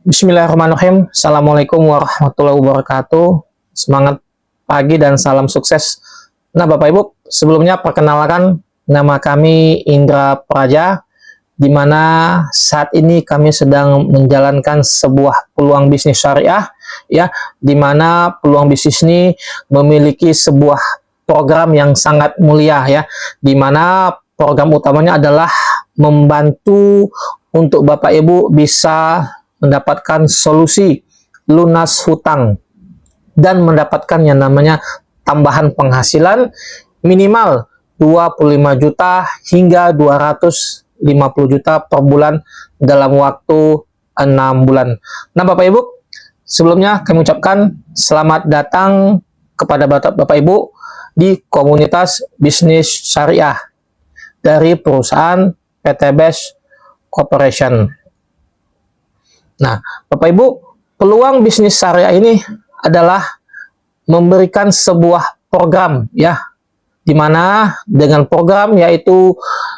Bismillahirrahmanirrahim. Assalamualaikum warahmatullahi wabarakatuh. Semangat pagi dan salam sukses. Nah, Bapak Ibu, sebelumnya perkenalkan nama kami Indra Praja, di mana saat ini kami sedang menjalankan sebuah peluang bisnis syariah, ya, di mana peluang bisnis ini memiliki sebuah program yang sangat mulia, ya, di mana program utamanya adalah membantu untuk Bapak Ibu bisa mendapatkan solusi lunas hutang dan mendapatkan yang namanya tambahan penghasilan minimal 25 juta hingga 250 juta per bulan dalam waktu 6 bulan. Nah, Bapak Ibu, sebelumnya kami ucapkan selamat datang kepada Bapak Ibu di komunitas bisnis syariah dari perusahaan PT Best Corporation. Nah, Bapak Ibu, peluang bisnis syariah ini adalah memberikan sebuah program, ya, di mana dengan program yaitu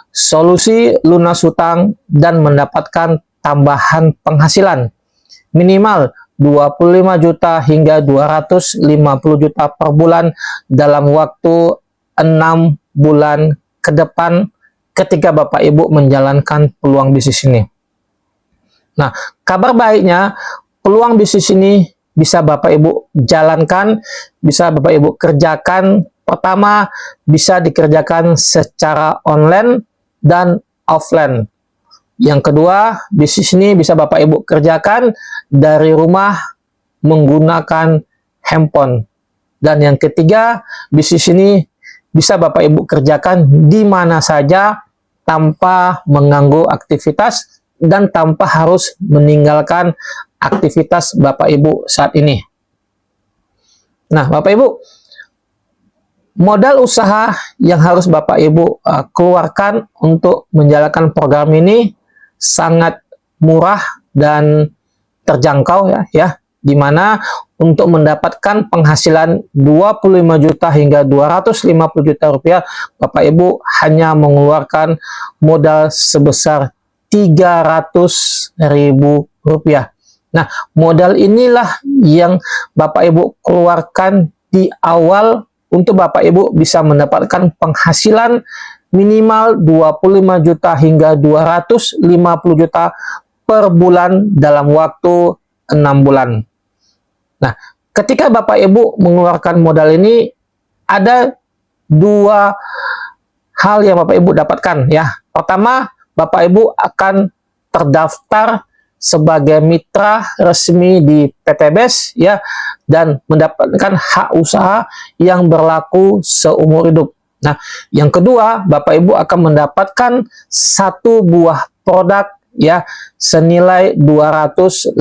solusi lunas hutang dan mendapatkan tambahan penghasilan minimal 25 juta hingga 250 juta per bulan dalam waktu 6 bulan ke depan ketika Bapak Ibu menjalankan peluang bisnis ini. Nah, kabar baiknya peluang bisnis ini bisa Bapak Ibu jalankan, bisa Bapak Ibu kerjakan. Pertama, bisa dikerjakan secara online dan offline. Yang kedua, bisnis ini bisa Bapak Ibu kerjakan dari rumah menggunakan handphone. Dan yang ketiga, bisnis ini bisa Bapak Ibu kerjakan di mana saja tanpa mengganggu aktivitas dan tanpa harus meninggalkan aktivitas Bapak Ibu saat ini. Nah, Bapak Ibu, modal usaha yang harus Bapak Ibu keluarkan untuk menjalankan program ini sangat murah dan terjangkau, ya, di mana untuk mendapatkan penghasilan 25 juta hingga 250 juta rupiah, Bapak Ibu hanya mengeluarkan modal sebesar 300.000 rupiah. Nah, modal inilah yang Bapak Ibu keluarkan di awal untuk Bapak Ibu bisa mendapatkan penghasilan minimal 25 juta hingga 250 juta per bulan dalam waktu 6 bulan. Nah, ketika Bapak Ibu mengeluarkan modal ini, ada dua hal yang Bapak Ibu dapatkan, ya. Pertama, Bapak Ibu akan terdaftar sebagai mitra resmi di PT Best, ya, dan mendapatkan hak usaha yang berlaku seumur hidup. Nah, yang kedua, Bapak Ibu akan mendapatkan satu buah produk, ya, senilai 250.000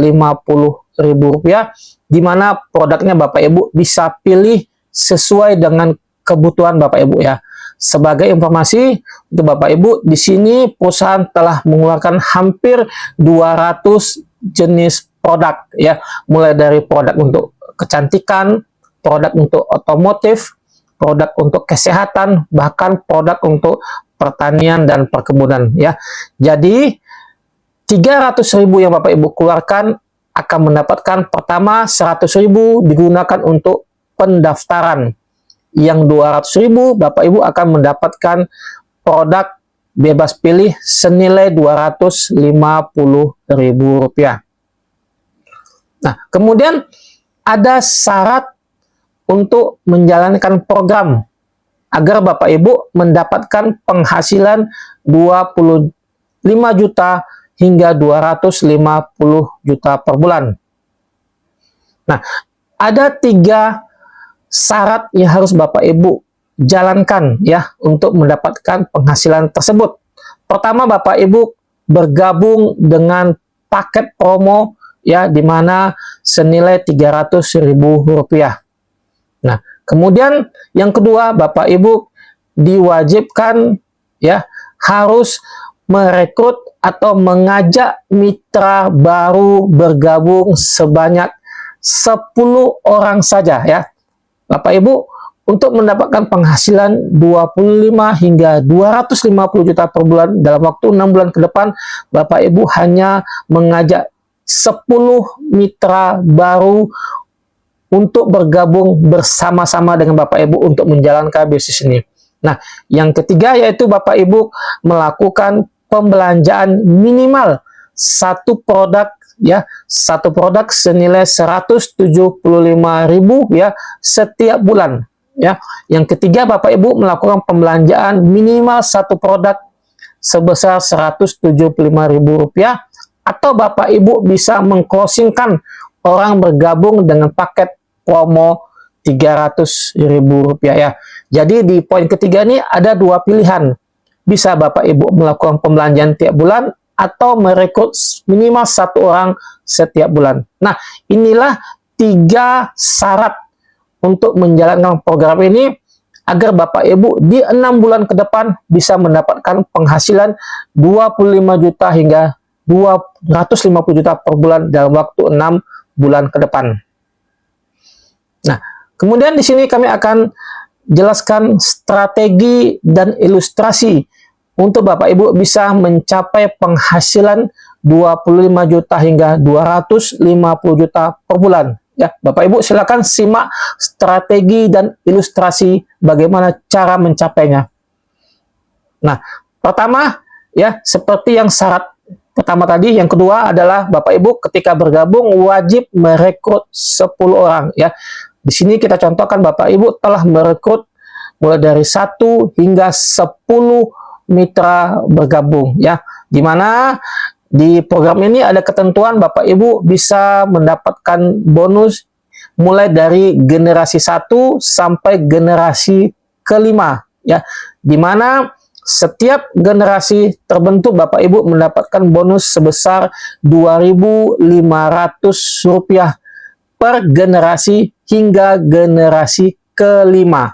rupiah, di mana produknya Bapak Ibu bisa pilih sesuai dengan kebutuhan Bapak Ibu, ya. Sebagai informasi untuk Bapak Ibu, di sini perusahaan telah mengeluarkan hampir 200 jenis produk, ya, mulai dari produk untuk kecantikan, produk untuk otomotif, produk untuk kesehatan, bahkan produk untuk pertanian dan perkebunan, ya. Jadi 300.000 yang Bapak Ibu keluarkan akan mendapatkan pertama 100.000 digunakan untuk pendaftaran. Yang 200.000 Bapak Ibu akan mendapatkan produk bebas pilih senilai 250.000 rupiah. Nah, kemudian ada syarat untuk menjalankan program agar Bapak Ibu mendapatkan penghasilan 25 juta hingga 250 juta per bulan. Nah, ada 3 syarat yang harus Bapak Ibu jalankan, ya, untuk mendapatkan penghasilan tersebut. Pertama, Bapak Ibu bergabung dengan paket promo, ya, di mana senilai 300.000 rupiah. Nah, kemudian yang kedua, Bapak Ibu diwajibkan, ya, harus merekrut atau mengajak mitra baru bergabung sebanyak 10 orang saja, ya. Bapak Ibu, untuk mendapatkan penghasilan 25 hingga 250 juta per bulan dalam waktu 6 bulan ke depan, Bapak Ibu hanya mengajak 10 mitra baru untuk bergabung bersama-sama dengan Bapak Ibu untuk menjalankan bisnis ini. Nah, yang ketiga yaitu Bapak Ibu melakukan pembelanjaan minimal satu produk, ya, satu produk senilai 175.000 ya setiap bulan, ya. Yang ketiga Bapak Ibu melakukan pembelanjaan minimal satu produk sebesar Rp175.000, atau Bapak Ibu bisa mengclosingkan orang bergabung dengan paket promo Rp300.000 ya. Jadi di poin ketiga ini ada dua pilihan. Bisa Bapak Ibu melakukan pembelanjaan tiap bulan atau merekrut minimal satu orang setiap bulan. Nah, inilah 3 syarat untuk menjalankan program ini agar Bapak Ibu di 6 bulan ke depan bisa mendapatkan penghasilan 25 juta hingga 250 juta per bulan dalam waktu 6 bulan ke depan. Nah, kemudian di sini kami akan jelaskan strategi dan ilustrasi untuk Bapak Ibu bisa mencapai penghasilan 25 juta hingga 250 juta per bulan. Ya, Bapak Ibu silakan simak strategi dan ilustrasi bagaimana cara mencapainya. Nah, pertama ya seperti yang syarat pertama tadi, yang kedua adalah Bapak Ibu ketika bergabung wajib merekrut 10 orang ya. Di sini kita contohkan Bapak Ibu telah merekrut mulai dari 1 hingga 10 mitra bergabung ya. Dimana di program ini ada ketentuan Bapak Ibu bisa mendapatkan bonus mulai dari generasi 1 sampai generasi kelima ya. Dimana setiap generasi terbentuk Bapak Ibu mendapatkan bonus sebesar Rp2.500 per generasi hingga generasi kelima.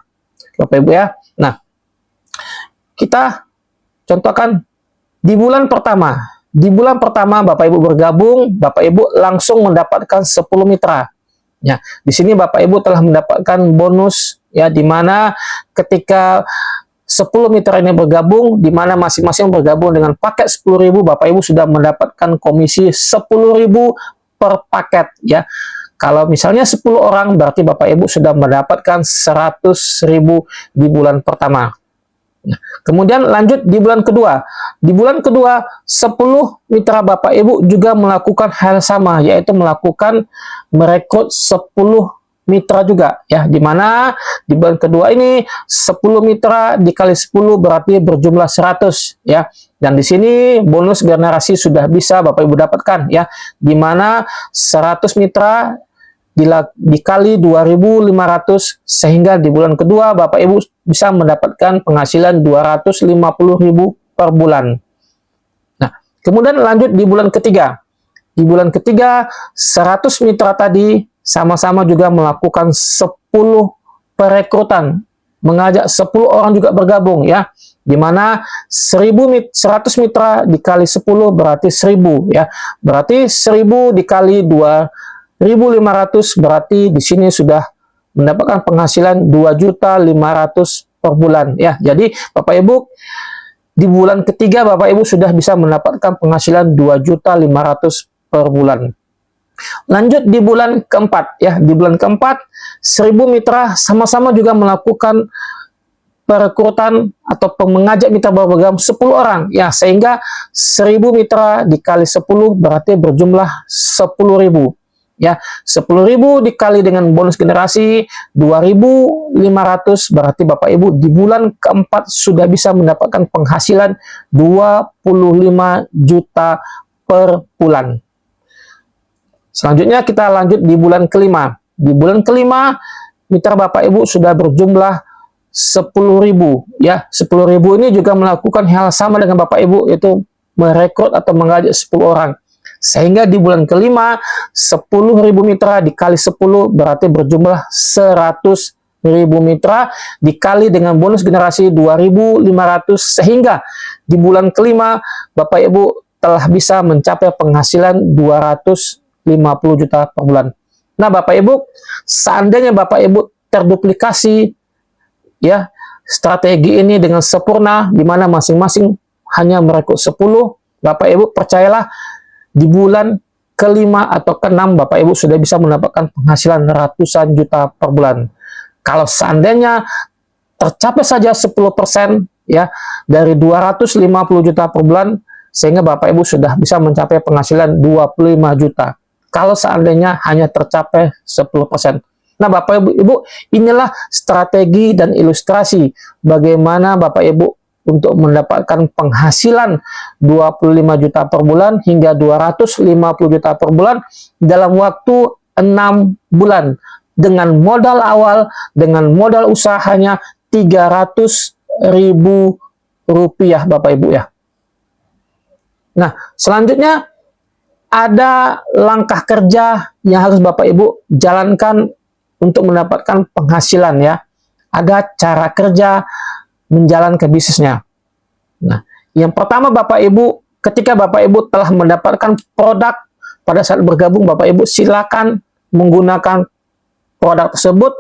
Bapak Ibu ya. Nah, kita contohkan di bulan pertama. Di bulan pertama Bapak Ibu bergabung, Bapak Ibu langsung mendapatkan 10 mitra. Ya, di sini Bapak Ibu telah mendapatkan bonus ya, di mana ketika 10 mitra ini bergabung, di mana masing-masing bergabung dengan paket 10.000, Bapak Ibu sudah mendapatkan komisi 10.000 per paket ya. Kalau misalnya 10 orang, berarti Bapak Ibu sudah mendapatkan 100.000 di bulan pertama. Nah, kemudian lanjut di bulan kedua. Di bulan kedua, 10 mitra Bapak Ibu juga melakukan hal sama, yaitu melakukan merekrut 10 mitra juga ya, dimana di bulan kedua ini 10 mitra dikali 10 berarti berjumlah 100 ya. Dan di sini bonus generasi sudah bisa Bapak Ibu dapatkan ya, dimana 100 mitra dikali 2.500 sehingga di bulan kedua Bapak Ibu bisa mendapatkan penghasilan 250.000 per bulan. Nah, kemudian lanjut di bulan ketiga. Di bulan ketiga 100 mitra tadi sama-sama juga melakukan 10 perekrutan, mengajak 10 orang juga bergabung ya, dimana 100 mitra dikali 10 berarti 1.000 ya, berarti 1.000 dikali 2.500 berarti di sini sudah mendapatkan penghasilan 2.500.000 per bulan ya. Jadi Bapak Ibu di bulan ketiga Bapak Ibu sudah bisa mendapatkan penghasilan 2.500.000 per bulan. Lanjut di bulan keempat ya, di bulan keempat 1.000 mitra sama-sama juga melakukan perekrutan atau mengajak mitra bergabung 10 orang ya, sehingga 1.000 mitra dikali 10 berarti berjumlah 10.000 ya. 10.000 dikali dengan bonus generasi 2.500 berarti Bapak Ibu di bulan keempat sudah bisa mendapatkan penghasilan 25 juta per bulan. Selanjutnya kita lanjut di bulan kelima. Di bulan kelima, mitra Bapak Ibu sudah berjumlah 10.000 ya. 10.000 ini juga melakukan hal sama dengan Bapak Ibu, yaitu merekrut atau mengajak 10 orang. Sehingga di bulan kelima, 10.000 mitra dikali 10 berarti berjumlah 100.000 mitra dikali dengan bonus generasi 2.500 sehingga di bulan kelima Bapak Ibu telah bisa mencapai penghasilan 250 juta per bulan. Nah, Bapak Ibu, seandainya Bapak Ibu terduplikasi ya strategi ini dengan sempurna, di mana masing-masing hanya merekrut 10, Bapak Ibu percayalah di bulan kelima atau keenam, Bapak Ibu sudah bisa mendapatkan penghasilan ratusan juta per bulan. Kalau seandainya tercapai saja 10% ya dari 250 juta per bulan, sehingga Bapak Ibu sudah bisa mencapai penghasilan 25 juta. Kalau seandainya hanya tercapai 10%. Nah, Bapak Ibu, inilah strategi dan ilustrasi bagaimana Bapak Ibu untuk mendapatkan penghasilan 25 juta per bulan hingga 250 juta per bulan dalam waktu 6 bulan. Dengan modal awal, dengan modal usahanya 300.000 rupiah, Bapak Ibu ya. Nah, selanjutnya ada langkah kerja yang harus Bapak Ibu jalankan untuk mendapatkan penghasilan ya. Ada cara kerja menjalankan bisnisnya. Nah, yang pertama Bapak Ibu, ketika Bapak Ibu telah mendapatkan produk, pada saat bergabung Bapak Ibu silakan menggunakan produk tersebut,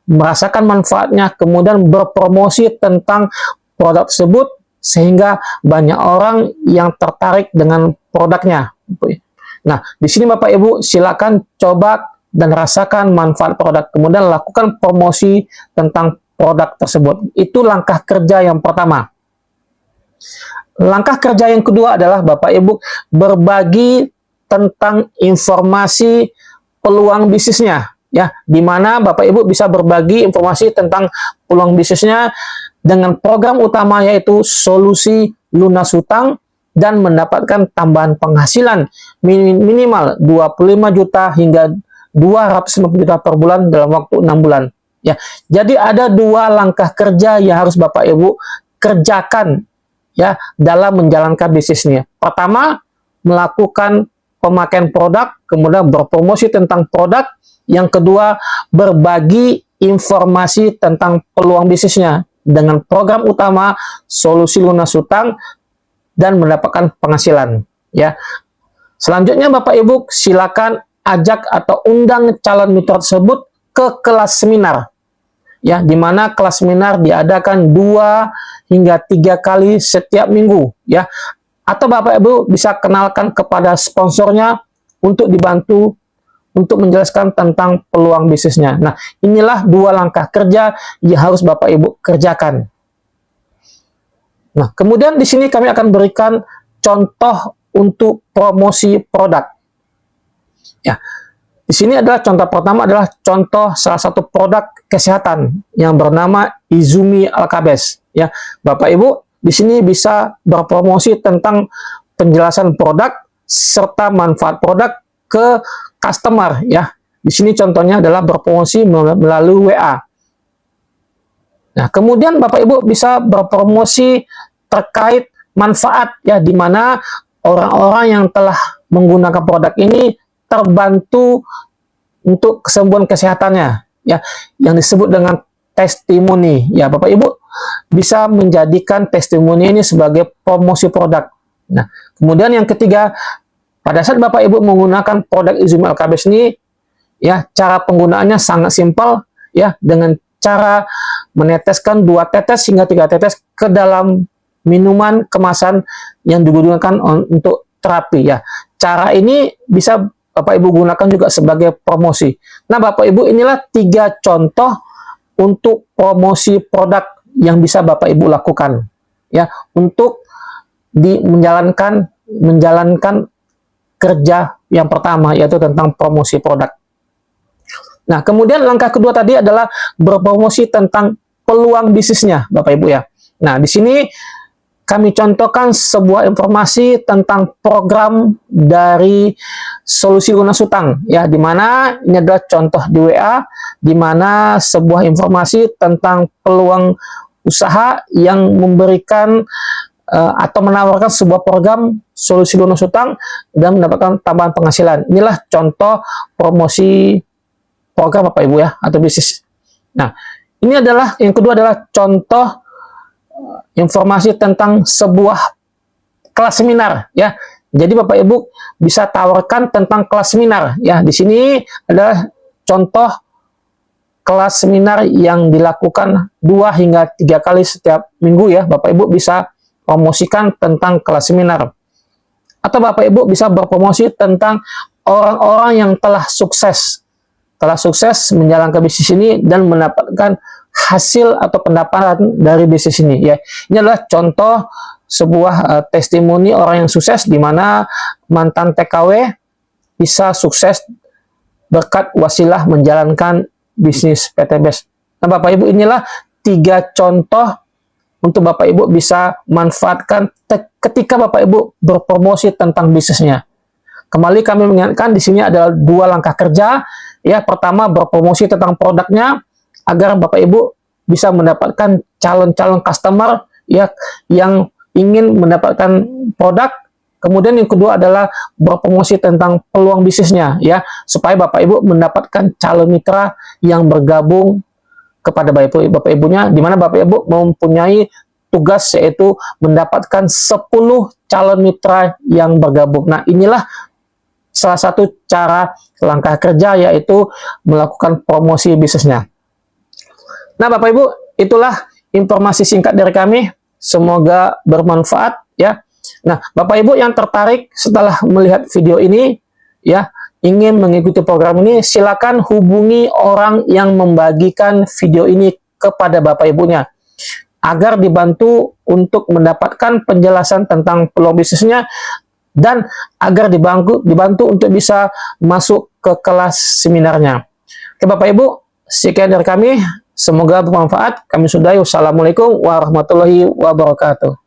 merasakan manfaatnya, kemudian berpromosi tentang produk tersebut sehingga banyak orang yang tertarik dengan produknya. Nah, di sini Bapak Ibu silakan coba dan rasakan manfaat produk, kemudian lakukan promosi tentang produk tersebut. Itu langkah kerja yang pertama. Langkah kerja yang kedua adalah Bapak Ibu berbagi tentang informasi peluang bisnisnya ya, di mana Bapak Ibu bisa berbagi informasi tentang peluang bisnisnya dengan program utama yaitu solusi lunas hutang dan mendapatkan tambahan penghasilan minimal 25 juta hingga 250 juta per bulan dalam waktu 6 bulan. Ya, jadi ada dua langkah kerja yang harus Bapak Ibu kerjakan ya dalam menjalankan bisnisnya. Pertama, melakukan pemakaian produk, kemudian berpromosi tentang produk. Yang kedua, berbagi informasi tentang peluang bisnisnya dengan program utama solusi lunas hutang dan mendapatkan penghasilan. Ya, selanjutnya Bapak Ibu silakan ajak atau undang calon mitra tersebut ke kelas seminar. Ya, di mana kelas seminar diadakan 2 hingga 3 kali setiap minggu ya. Atau Bapak Ibu bisa kenalkan kepada sponsornya untuk dibantu untuk menjelaskan tentang peluang bisnisnya. Nah, inilah dua langkah kerja yang harus Bapak Ibu kerjakan. Nah, kemudian di sini kami akan berikan contoh untuk promosi produk. Ya, di sini adalah contoh pertama adalah contoh salah satu produk kesehatan yang bernama Izumi Alkabes. Ya, Bapak Ibu di sini bisa berpromosi tentang penjelasan produk serta manfaat produk ke customer. Ya, di sini contohnya adalah berpromosi melalui WA. Nah, kemudian Bapak Ibu bisa berpromosi terkait manfaat ya, di mana orang-orang yang telah menggunakan produk ini terbantu untuk kesembuhan kesehatannya ya, yang disebut dengan testimoni ya. Bapak Ibu bisa menjadikan testimoni ini sebagai promosi produk. Nah, kemudian yang ketiga, pada saat Bapak Ibu menggunakan produk Izumi Alkabes ini ya, cara penggunaannya sangat simpel ya, dengan cara meneteskan 2 tetes hingga 3 tetes ke dalam minuman kemasan yang digunakan untuk terapi ya. Cara ini bisa Bapak Ibu gunakan juga sebagai promosi. Nah, Bapak Ibu, inilah 3 contoh untuk promosi produk yang bisa Bapak Ibu lakukan ya, untuk menjalankan kerja yang pertama, yaitu tentang promosi produk. Nah, kemudian langkah kedua tadi adalah berpromosi tentang peluang bisnisnya, Bapak Ibu ya. Nah, di sini kami contohkan sebuah informasi tentang program dari solusi lunas hutang ya, di mana ini adalah contoh di WA, di mana sebuah informasi tentang peluang usaha yang memberikan atau menawarkan sebuah program solusi lunas hutang dan mendapatkan tambahan penghasilan. Inilah contoh promosi program Bapak Ibu ya, atau bisnis. Nah, ini adalah yang kedua adalah contoh informasi tentang sebuah kelas seminar ya. Jadi Bapak Ibu bisa tawarkan tentang kelas seminar ya. Di sini adalah contoh kelas seminar yang dilakukan 2 hingga 3 kali setiap minggu ya. Bapak Ibu bisa promosikan tentang kelas seminar. Atau Bapak Ibu bisa berpromosi tentang orang-orang yang telah sukses menjalankan bisnis ini dan mendapatkan hasil atau pendapatan dari bisnis ini ya. Ini adalah contoh sebuah testimoni orang yang sukses di mana mantan TKW bisa sukses berkat wasilah menjalankan bisnis PTBS. Nah, Bapak Ibu, inilah 3 contoh untuk Bapak Ibu bisa manfaatkan ketika Bapak Ibu berpromosi tentang bisnisnya. Kembali kami mengingatkan di sini ada 2 langkah kerja. Ya, pertama berpromosi tentang produknya agar Bapak Ibu bisa mendapatkan calon-calon customer ya yang ingin mendapatkan produk. Kemudian yang kedua adalah berpromosi tentang peluang bisnisnya ya, supaya Bapak Ibu mendapatkan calon mitra yang bergabung kepada Bapak Ibunya, di mana Bapak Ibu mempunyai tugas yaitu mendapatkan 10 calon mitra yang bergabung. Nah, inilah salah satu cara langkah kerja yaitu melakukan promosi bisnisnya. Nah, Bapak Ibu, itulah informasi singkat dari kami. Semoga bermanfaat ya. Nah, Bapak Ibu yang tertarik setelah melihat video ini ya, ingin mengikuti program ini, silakan hubungi orang yang membagikan video ini kepada Bapak Ibunya agar dibantu untuk mendapatkan penjelasan tentang peluang bisnisnya dan agar dibantu untuk bisa masuk ke kelas seminarnya. Oke Bapak Ibu, sekian dari kami. Semoga bermanfaat. Kami sudahi. Wassalamualaikum warahmatullahi wabarakatuh.